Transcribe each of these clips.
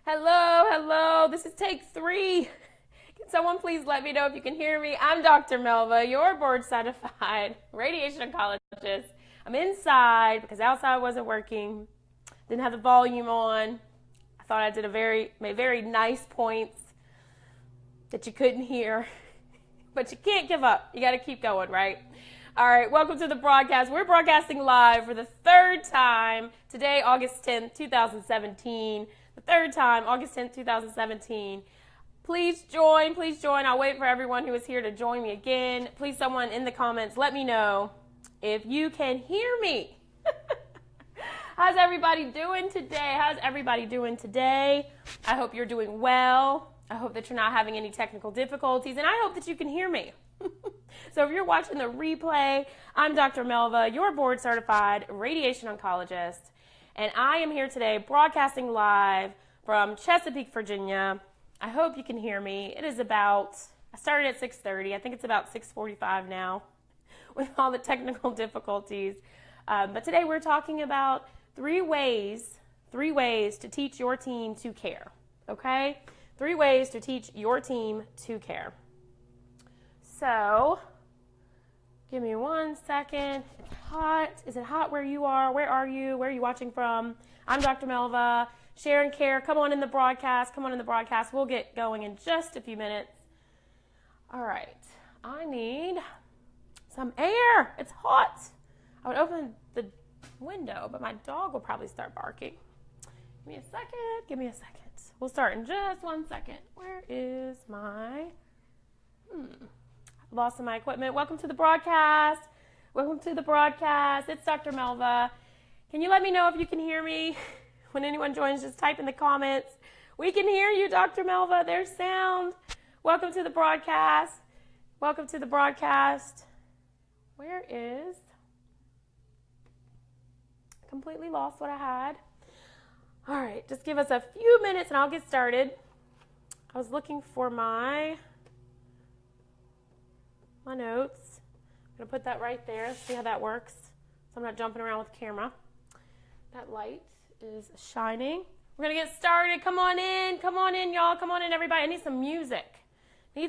Hello, hello. This is take 3. Can someone please let me know if you can hear me? I'm Dr. Melva, your board certified radiation oncologist. I'm inside because outside wasn't working. Didn't have the volume on. I thought I made very nice points that you couldn't hear. But you can't give up. You got to keep going, right? All right, welcome to the broadcast. We're broadcasting live for the 3rd time today, August 10th, 2017. The 3rd time, August 10th, 2017. Please join. I'll wait for everyone who is here to join me again. Please, someone in the comments, let me know if you can hear me. How's everybody doing today? I hope you're doing well. I hope that you're not having any technical difficulties, and I hope that you can hear me. So if you're watching the replay, I'm Dr. Melva, your board certified radiation oncologist, and I am here today broadcasting live from Chesapeake, Virginia. I hope you can hear me. I started at 6:30. I think it's about 6:45 now with all the technical difficulties. But today we're talking about 3 ways to teach your team to care, okay? 3 ways to teach your team to care. So, give me 1 second. It's hot. Is it hot where you are? Where are you? Where are you watching from? I'm Dr. Melva. Share and care. Come on in the broadcast. We'll get going in just a few minutes. All right. I need some air. It's hot. I would open the window, but my dog will probably start barking. Give me a second. We'll start in just 1 second. Where is my... Lost some of my equipment. Welcome to the broadcast. It's Dr. Melva. Can you let me know if you can hear me? When anyone joins, just type in the comments. We can hear you, Dr. Melva. There's sound. Welcome to the broadcast. Where is... Completely lost what I had. All right, just give us a few minutes and I'll get started. I was looking for my notes. I'm going to put that right there. See how that works. So I'm not jumping around with the camera. That light is shining. We're going to get started. Come on in, y'all. Come on in, everybody. I need some music. All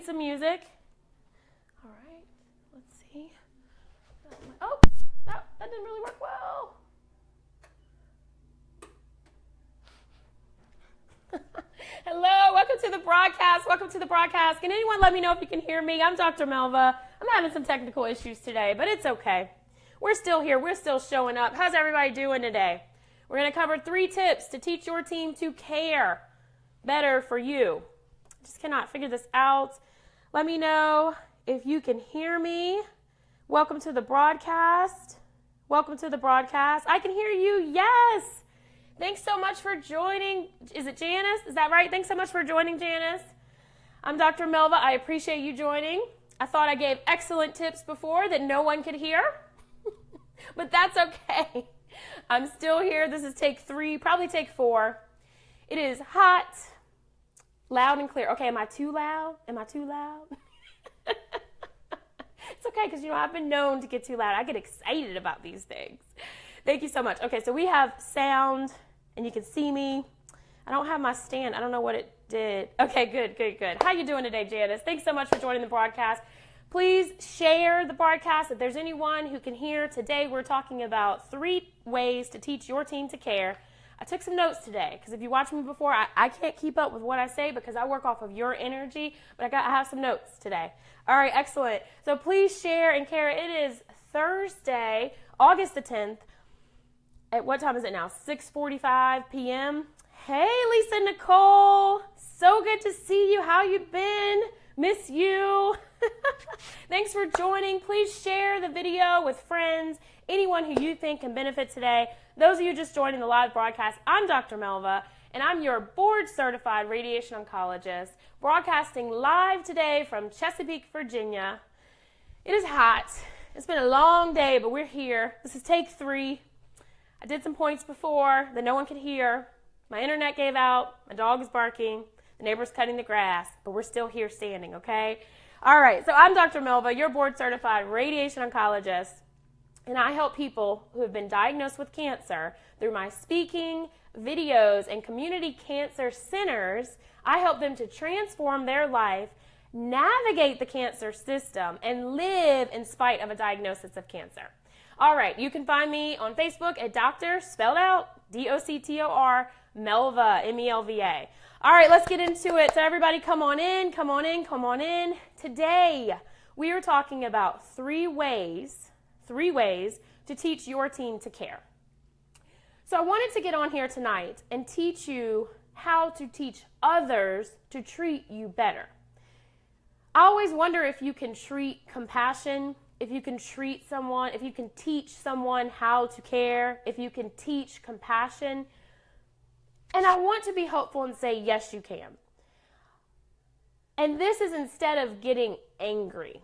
right, let's see. Oh, that didn't really work well. Hello, welcome to the broadcast. Can anyone let me know if you can hear me? I'm Dr. Melva. I'm having some technical issues today, but it's okay. We're still here. We're still showing up. How's everybody doing today? We're going to cover 3 tips to teach your team to care better for you. Just cannot figure this out. Let me know if you can hear me. Welcome to the broadcast. I can hear you. Yes. Thanks so much for joining. Is it Janice? Is that right? Thanks so much for joining, Janice. I'm Dr. Melva. I appreciate you joining. I thought I gave excellent tips before that no one could hear, but that's okay. I'm still here. This is take 3, probably take 4. It is hot, loud and clear. Okay, am I too loud? It's okay because, I've been known to get too loud. I get excited about these things. Thank you so much. Okay, so we have sound, and you can see me. I don't have my stand. I don't know what it did. Okay, good. How you doing today, Janice? Thanks so much for joining the broadcast. Please share the broadcast if there's anyone who can hear. Today we're talking about 3 ways to teach your team to care. I took some notes today because if you watched me before, I can't keep up with what I say because I work off of your energy, but I have some notes today. All right, excellent. So please share and care. It is Thursday, August the 10th. At what time is it now? 6:45 p.m. Hey, Lisa Nicole. So good to see you. How you been? Miss you. Thanks for joining. Please share the video with friends, anyone who you think can benefit today. Those of you just joining the live broadcast, I'm Dr. Melva, and I'm your board certified radiation oncologist, broadcasting live today from Chesapeake, Virginia. It is hot. It's been a long day, but we're here. This is take 3. I did some points before that no one could hear. My internet gave out. My dog is barking. The neighbor's cutting the grass, but we're still here standing, okay? All right, so I'm Dr. Melva, your board certified radiation oncologist. And I help people who have been diagnosed with cancer through my speaking, videos, and community cancer centers. I help them to transform their life, navigate the cancer system, and live in spite of a diagnosis of cancer. All right, you can find me on Facebook at Dr. spelled out, D-O-C-T-O-R, Melva, M-E-L-V-A. All right, let's get into it. So everybody come on in, come on in, come on in. Today, we are talking about three ways to teach your team to care. So I wanted to get on here tonight and teach you how to teach others to treat you better. I always wonder if you can treat compassion, if you can treat someone, if you can teach someone how to care, if you can teach compassion. And I want to be hopeful and say, yes, you can. And this is instead of getting angry,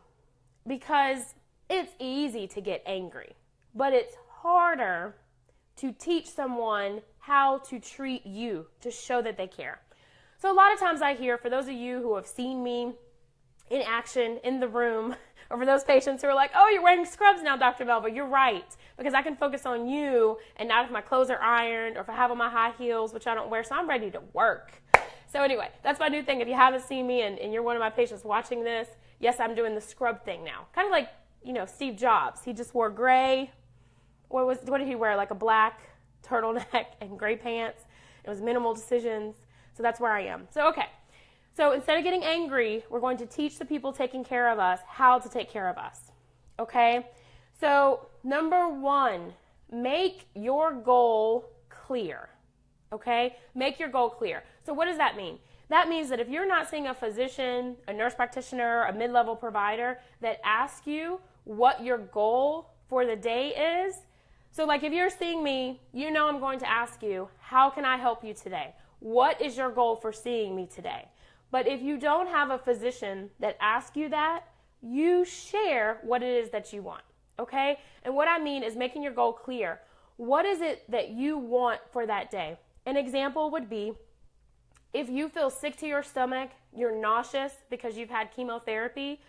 because it's easy to get angry, but it's harder to teach someone how to treat you, to show that they care. So a lot of times I hear, for those of you who have seen me in action in the room, or for those patients who are like, oh, you're wearing scrubs now, Dr. Melva, you're right, because I can focus on you and not if my clothes are ironed or if I have on my high heels, which I don't wear, so I'm ready to work. So anyway, that's my new thing. If you haven't seen me and you're one of my patients watching this, yes, I'm doing the scrub thing now. Kind of like, Steve Jobs. He just wore gray. What did he wear? Like a black turtleneck and gray pants. It was minimal decisions. So that's where I am. So, okay. So instead of getting angry, we're going to teach the people taking care of us how to take care of us. Okay? So, number one, make your goal clear. Okay? Make your goal clear. So what does that mean? That means that if you're not seeing a physician, a nurse practitioner, a mid-level provider that asks you what your goal for the day is, so like if you're seeing me, I'm going to ask you, how can I help you today? What is your goal for seeing me today? But if you don't have a physician that asks you that, you share what it is that you want, okay? And what I mean is making your goal clear. What is it that you want for that day? An example would be, if you feel sick to your stomach, you're nauseous because you've had chemotherapy,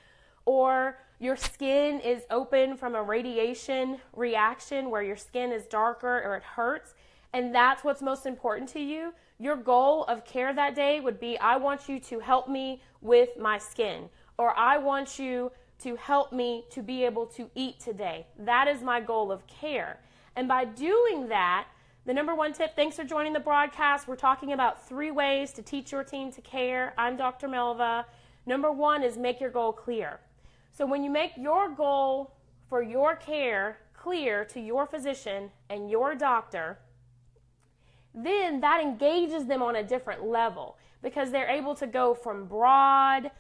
or your skin is open from a radiation reaction where your skin is darker or it hurts, and that's what's most important to you, your goal of care that day would be, I want you to help me with my skin, or I want you to help me to be able to eat today. That is my goal of care. And by doing that, the number one tip, thanks for joining the broadcast. We're talking about 3 ways to teach your team to care. I'm Dr. Melva. Number one is make your goal clear. So when you make your goal for your care clear to your physician and your doctor, then that engages them on a different level, because they're able to go from broad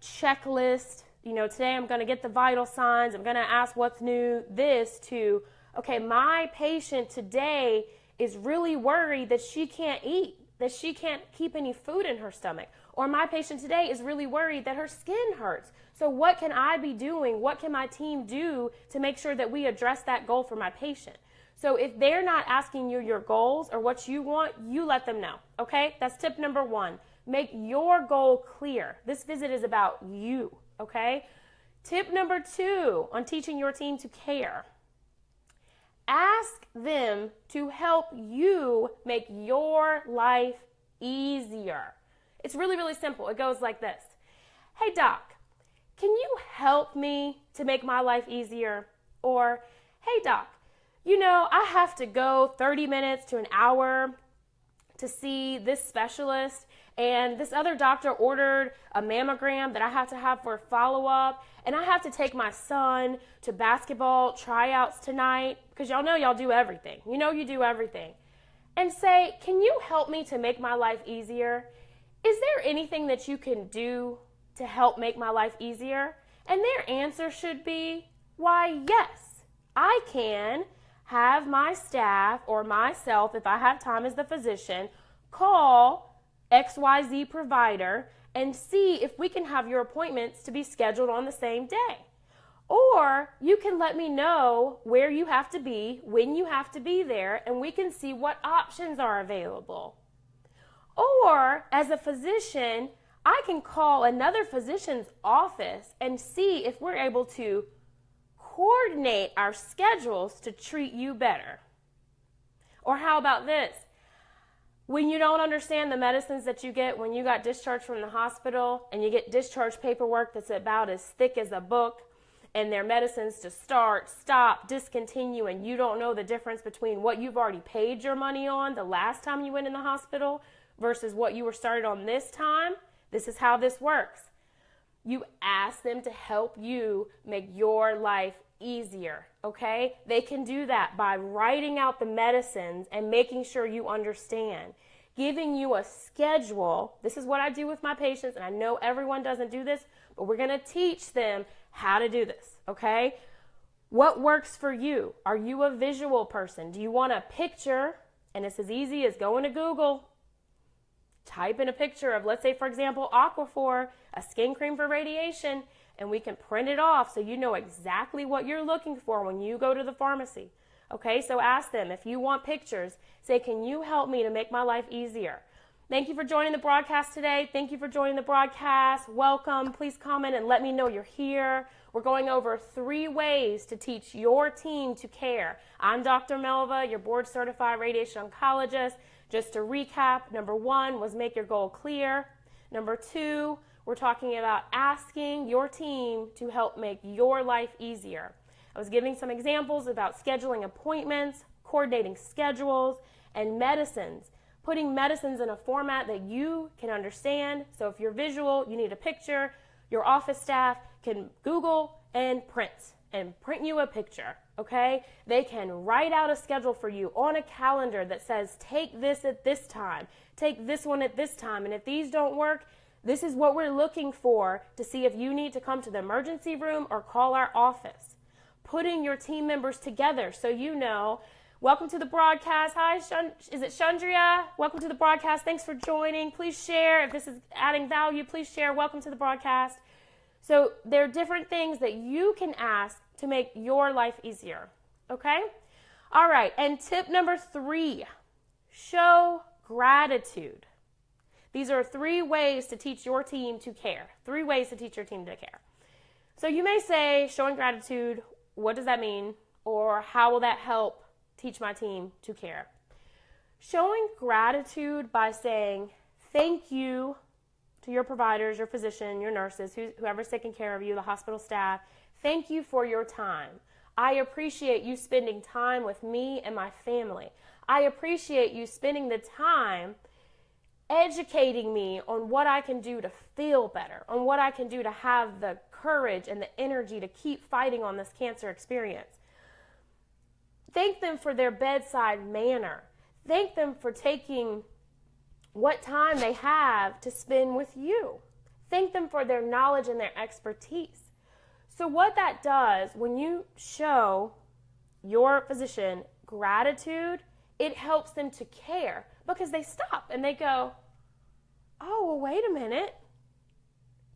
checklist, today I'm going to get the vital signs, I'm going to ask what's new, this, to, okay, my patient today is really worried that she can't eat, that she can't keep any food in her stomach. Or my patient today is really worried that her skin hurts. So what can I be doing? What can my team do to make sure that we address that goal for my patient? So if they're not asking you your goals or what you want, you let them know, okay? That's tip number one. Make your goal clear. This visit is about you, okay? Tip number 2 on teaching your team to care. Ask them to help you make your life easier. It's really, really simple. It goes like this. Hey, doc, can you help me to make my life easier? Or, hey, doc, I have to go 30 minutes to an hour to see this specialist, and this other doctor ordered a mammogram that I have to have for a follow-up, and I have to take my son to basketball tryouts tonight, because y'all know y'all do everything. You do everything. And say, can you help me to make my life easier? Is there anything that you can do to help make my life easier? And their answer should be, why, yes, I can have my staff or myself, if I have time as the physician, call XYZ provider and see if we can have your appointments to be scheduled on the same day. Or you can let me know where you have to be, when you have to be there, and we can see what options are available. Or as a physician, I can call another physician's office and see if we're able to coordinate our schedules to treat you better. Or how about this? When you don't understand the medicines that you get when you got discharged from the hospital and you get discharge paperwork that's about as thick as a book and their medicines to start, stop, discontinue, and you don't know the difference between what you've already paid your money on the last time you went in the hospital versus what you were started on this time, this is how this works. You ask them to help you make your life easier, okay? They can do that by writing out the medicines and making sure you understand, giving you a schedule. This is what I do with my patients, and I know everyone doesn't do this, but we're going to teach them how to do this, okay? What works for you? Are you a visual person? Do you want a picture? And it's as easy as going to Google, type in a picture of, let's say, for example, Aquaphor, a skin cream for radiation, and we can print it off so you know exactly what you're looking for when you go to the pharmacy. Okay, so ask them, if you want pictures, say, can you help me to make my life easier? Thank you for joining the broadcast today. Thank you for joining the broadcast. Welcome. Please comment and let me know you're here. We're going over 3 ways to teach your team to care. I'm Dr. Melva, your Board Certified Radiation Oncologist. Just to recap, number 1 was make your goal clear. Number 2, we're talking about asking your team to help make your life easier. I was giving some examples about scheduling appointments, coordinating schedules, and medicines. Putting medicines in a format that you can understand. So if you're visual, you need a picture. Your office staff can Google and print you a picture, okay? They can write out a schedule for you on a calendar that says, take this at this time, take this one at this time, and if these don't work, this is what we're looking for to see if you need to come to the emergency room or call our office. Putting your team members together so you know. Welcome to the broadcast. Hi, is it Chandria? Welcome to the broadcast. Thanks for joining. Please share. If this is adding value, please share. Welcome to the broadcast. So there are different things that you can ask to make your life easier. Okay? All right. And tip number 3, show gratitude. These are 3 ways to teach your team to care. 3 ways to teach your team to care. So you may say, showing gratitude, what does that mean? Or how will that help teach my team to care? Showing gratitude by saying thank you to your providers, your physician, your nurses, whoever's taking care of you, the hospital staff. Thank you for your time. I appreciate you spending time with me and my family. I appreciate you spending the time educating me on what I can do to feel better, on what I can do to have the courage and the energy to keep fighting on this cancer experience. Thank them for their bedside manner. Thank them for taking what time they have to spend with you. Thank them for their knowledge and their expertise. So what that does, when you show your physician gratitude, it helps them to care because they stop and they go, oh, well, wait a minute.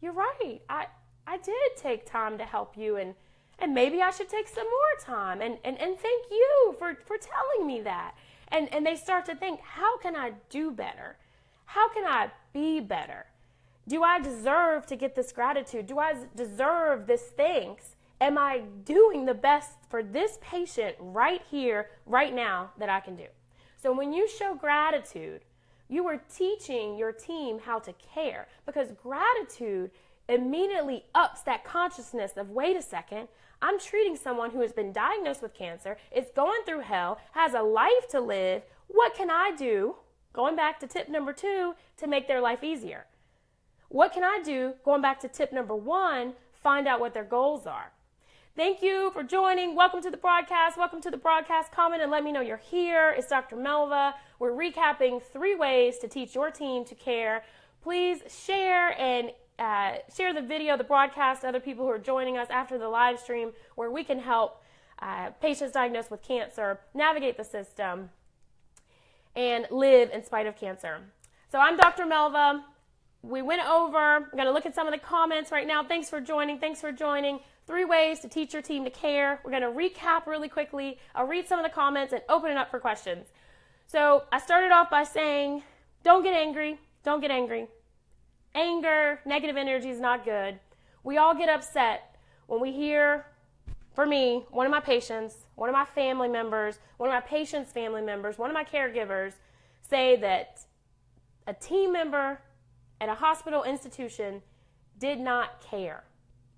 You're right. I did take time to help you, and maybe I should take some more time. And thank you for telling me that. And they start to think, how can I do better? How can I be better? Do I deserve to get this gratitude? Do I deserve this thanks? Am I doing the best for this patient right here, right now that I can do? So when you show gratitude, you are teaching your team how to care, because gratitude immediately ups that consciousness of, wait a second, I'm treating someone who has been diagnosed with cancer, is going through hell, has a life to live. What can I do, going back to tip number 2, to make their life easier? What can I do, going back to tip number 1, find out what their goals are? Thank you for joining. Welcome to the broadcast. Welcome to the broadcast. Comment and let me know you're here. It's Dr. Melva. We're recapping 3 ways to teach your team to care. Please share and share the video, the broadcast, to other people who are joining us after the live stream, where we can help patients diagnosed with cancer navigate the system and live in spite of cancer. So I'm Dr. Melva. We went over, I'm going to look at some of the comments right now. Thanks for joining. 3 ways to teach your team to care. We're going to recap really quickly. I'll read some of the comments and open it up for questions. So I started off by saying, don't get angry. Don't get angry. Anger, negative energy is not good. We all get upset when we hear for me, one of my patients, one of my family members, one of my patients' family members, one of my caregivers say that a team member at a hospital institution did not care,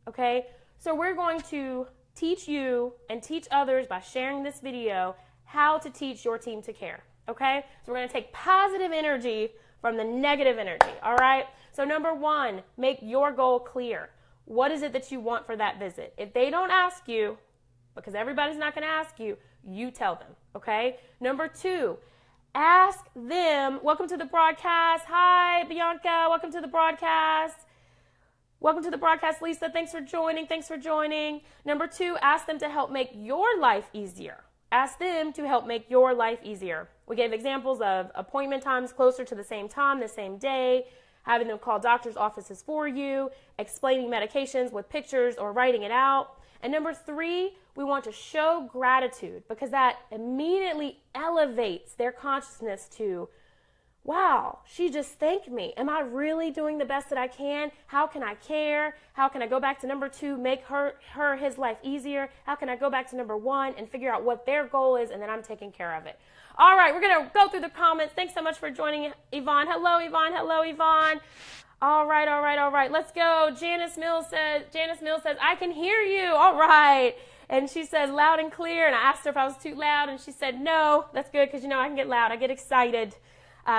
okay? So we're going to teach you and teach others by sharing this video how to teach your team to care, okay? So we're going to take positive energy from the negative energy, all right? So number one, make your goal clear. What is it that you want for that visit? If they don't ask you, because everybody's not going to ask you, you tell them, okay? Number two, ask them. Welcome to the broadcast. Hi, Bianca. Welcome to the broadcast. Welcome to the broadcast, Lisa. Thanks for joining. Thanks for joining. Number two, ask them to help make your life easier. Ask them to help make your life easier. We gave examples of appointment times closer to the same time, the same day, having them call doctor's offices for you, explaining medications with pictures or writing it out. And number three, we want to show gratitude because that immediately elevates their consciousness to, wow, she just thanked me. Am I really doing the best that I can? How can I care? How can I go back to number two, make his life easier? How can I go back to number one and figure out what their goal is, and then I'm taking care of it? All right, we're going to go through the comments. Thanks so much for joining, Yvonne. Hello, Yvonne. Hello, Yvonne. All right. Let's go. Janice Mills says, I can hear you. All right. And she says loud and clear. And I asked her if I was too loud, and she said no. That's good because, I can get loud. I get excited.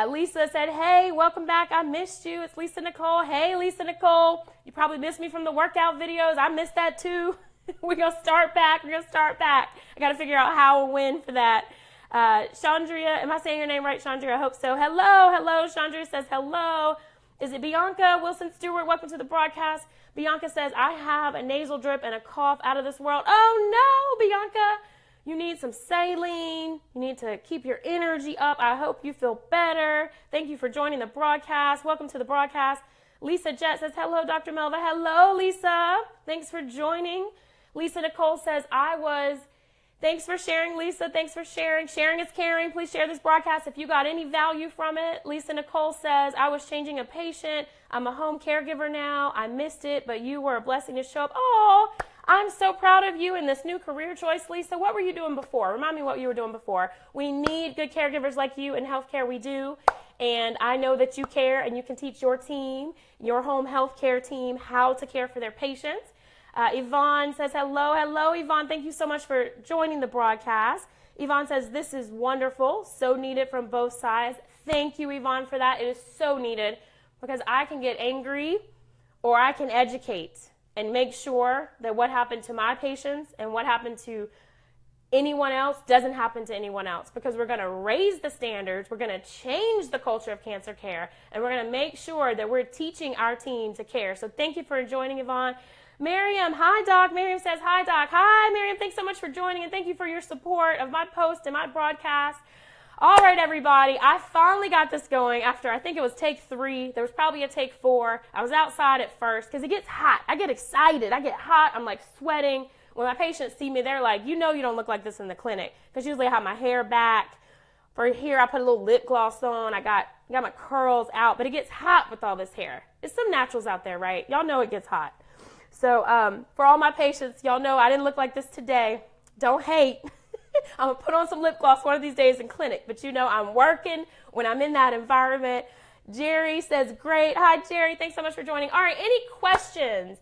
Lisa said, hey, welcome back. I missed you. It's Lisa Nicole. Hey, Lisa Nicole. You probably missed me from the workout videos. I missed that too. We're going to start back. I got to figure out how and when for that. Chandria, am I saying your name right, Chandria? I hope so. Hello. Chandria says hello. Is it Bianca Wilson Stewart? Welcome to the broadcast. Bianca says, I have a nasal drip and a cough out of this world. Oh no, Bianca. You need some saline. You need to keep your energy up. I hope you feel better. Thank you for joining the broadcast. Welcome to the broadcast. Lisa Jett says, hello, Dr. Melva. Hello, Lisa. Thanks for joining. Lisa Nicole says, Thanks for sharing, Lisa. Thanks for sharing. Sharing is caring. Please share this broadcast if you got any value from it. Lisa Nicole says, I was changing a patient. I'm a home caregiver now. I missed it, but you were a blessing to show up. Oh, I'm so proud of you in this new career choice, Lisa. What were you doing before? Remind me what you were doing before. We need good caregivers like you in healthcare. We do. And I know that you care and you can teach your team, your home healthcare team, how to care for their patients. Yvonne says, hello, Yvonne. Thank you so much for joining the broadcast. Yvonne says, this is wonderful. So needed from both sides. Thank you, Yvonne, for that. It is so needed because I can get angry or I can educate and make sure that what happened to my patients and what happened to anyone else doesn't happen to anyone else, because we're going to raise the standards, we're going to change the culture of cancer care, and we're going to make sure that we're teaching our team to care. So thank you for joining, Yvonne. Miriam, hi, Doc. Miriam says, hi, Doc. Hi, Miriam. Thanks so much for joining, and thank you for your support of my post and my broadcast. All right, everybody. I finally got this going after, I think it was take 3. There was probably a take 4. I was outside at first because it gets hot. I get excited. I get hot. I'm like sweating. When my patients see me, they're like, you don't look like this in the clinic, because usually I have my hair back. For here, I put a little lip gloss on. I got my curls out, but it gets hot with all this hair. It's some naturals out there, right? Y'all know it gets hot. So for all my patients, y'all know I didn't look like this today. Don't hate. I'm going to put on some lip gloss one of these days in clinic, but I'm working when I'm in that environment. Jerry says, great. Hi, Jerry. Thanks so much for joining. All right, any questions?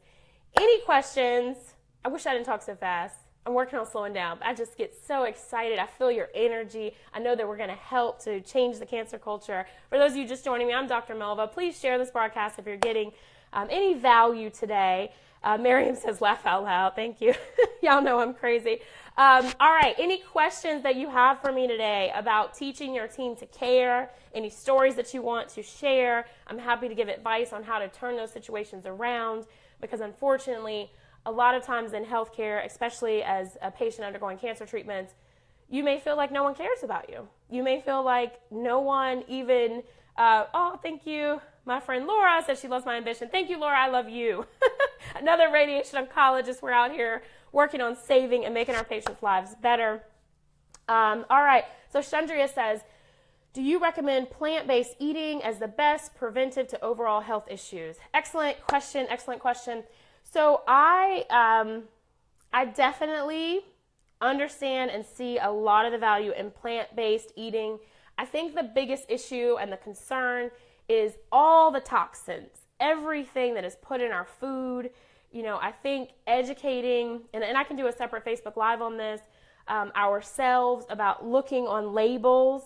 I wish I didn't talk so fast. I'm working on slowing down, but I just get so excited. I feel your energy. I know that we're going to help to change the cancer culture. For those of you just joining me, I'm Dr. Melva. Please share this broadcast if you're getting any value today. Miriam says, laugh out loud. Thank you. Y'all know I'm crazy. All right. Any questions that you have for me today about teaching your team to care? Any stories that you want to share? I'm happy to give advice on how to turn those situations around, because unfortunately, a lot of times in healthcare, especially as a patient undergoing cancer treatments, you may feel like no one cares about you. You may feel like no one even, thank you. My friend Laura says she loves my ambition. Thank you, Laura. I love you. Another radiation oncologist. We're out here working on saving and making our patients' lives better. All right. So Chandria says, do you recommend plant-based eating as the best preventive to overall health issues? Excellent question. So I I definitely understand and see a lot of the value in plant-based eating. I think the biggest issue and the concern is all the toxins, everything that is put in our food. You know, I think educating, and I can do a separate Facebook Live on this, ourselves about looking on labels.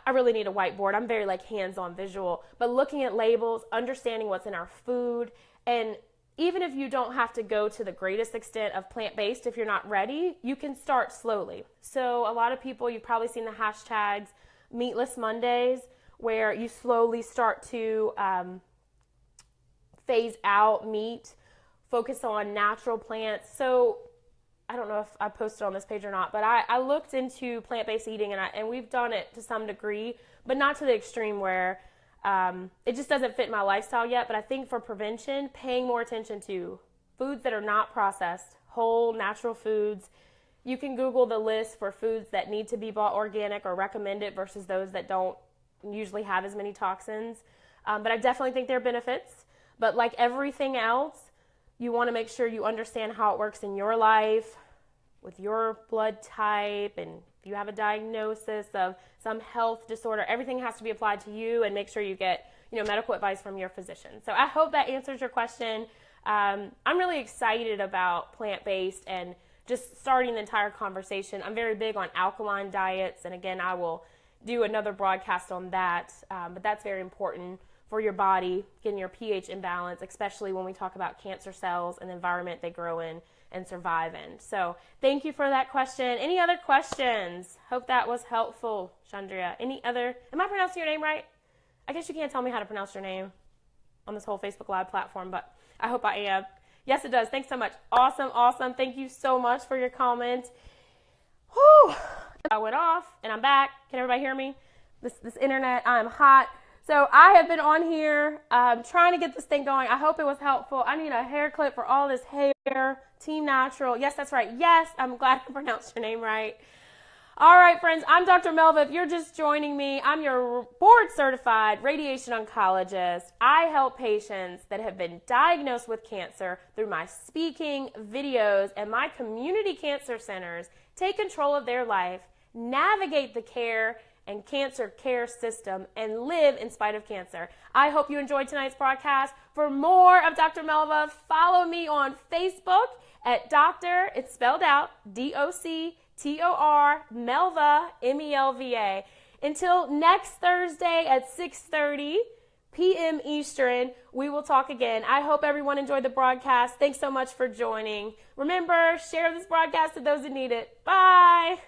I really need a whiteboard. I'm very like hands-on visual, but looking at labels, understanding what's in our food, and even if you don't have to go to the greatest extent of plant-based, if you're not ready, you can start slowly. So a lot of people, you've probably seen the hashtags Meatless Mondays, where you slowly start to phase out meat, focus on natural plants. So I don't know if I posted on this page or not, but I looked into plant-based eating, and we've done it to some degree, but not to the extreme where it just doesn't fit my lifestyle yet. But I think for prevention, paying more attention to foods that are not processed, whole, natural foods. You can Google the list for foods that need to be bought organic or recommended versus those that don't usually have as many toxins. But I definitely think there are benefits. But like everything else, you want to make sure you understand how it works in your life, with your blood type, and if you have a diagnosis of some health disorder, everything has to be applied to you, and make sure you get, medical advice from your physician. So I hope that answers your question. I'm really excited about plant-based and just starting the entire conversation. I'm very big on alkaline diets, and again, I will do another broadcast on that, but that's very important for your body, getting your pH in balance, especially when we talk about cancer cells and the environment they grow in and survive in. So thank you for that question. Any other questions? Hope that was helpful, Chandria. Any other? Am I pronouncing your name right? I guess you can't tell me how to pronounce your name on this whole Facebook Live platform, but I hope I am. Yes, it does. Thanks so much. Awesome. Thank you so much for your comment. Whew. I went off and I'm back. Can everybody hear me? This internet, I'm hot. So I have been on here trying to get this thing going. I hope it was helpful. I need a hair clip for all this hair. Team Natural. Yes, that's right. Yes, I'm glad I pronounced your name right. All right, friends, I'm Dr. Melva. If you're just joining me, I'm your Board Certified Radiation Oncologist. I help patients that have been diagnosed with cancer through my speaking, videos, and my community cancer centers take control of their life, navigate the care and cancer care system, and live in spite of cancer. I hope you enjoyed tonight's broadcast. For more of Dr. Melva, follow me on Facebook at Dr. It's spelled out, DOCTOR, Melva, MELVA. Until next Thursday at 6:30 p.m. Eastern, we will talk again. I hope everyone enjoyed the broadcast. Thanks so much for joining. Remember, share this broadcast to those who need it. Bye.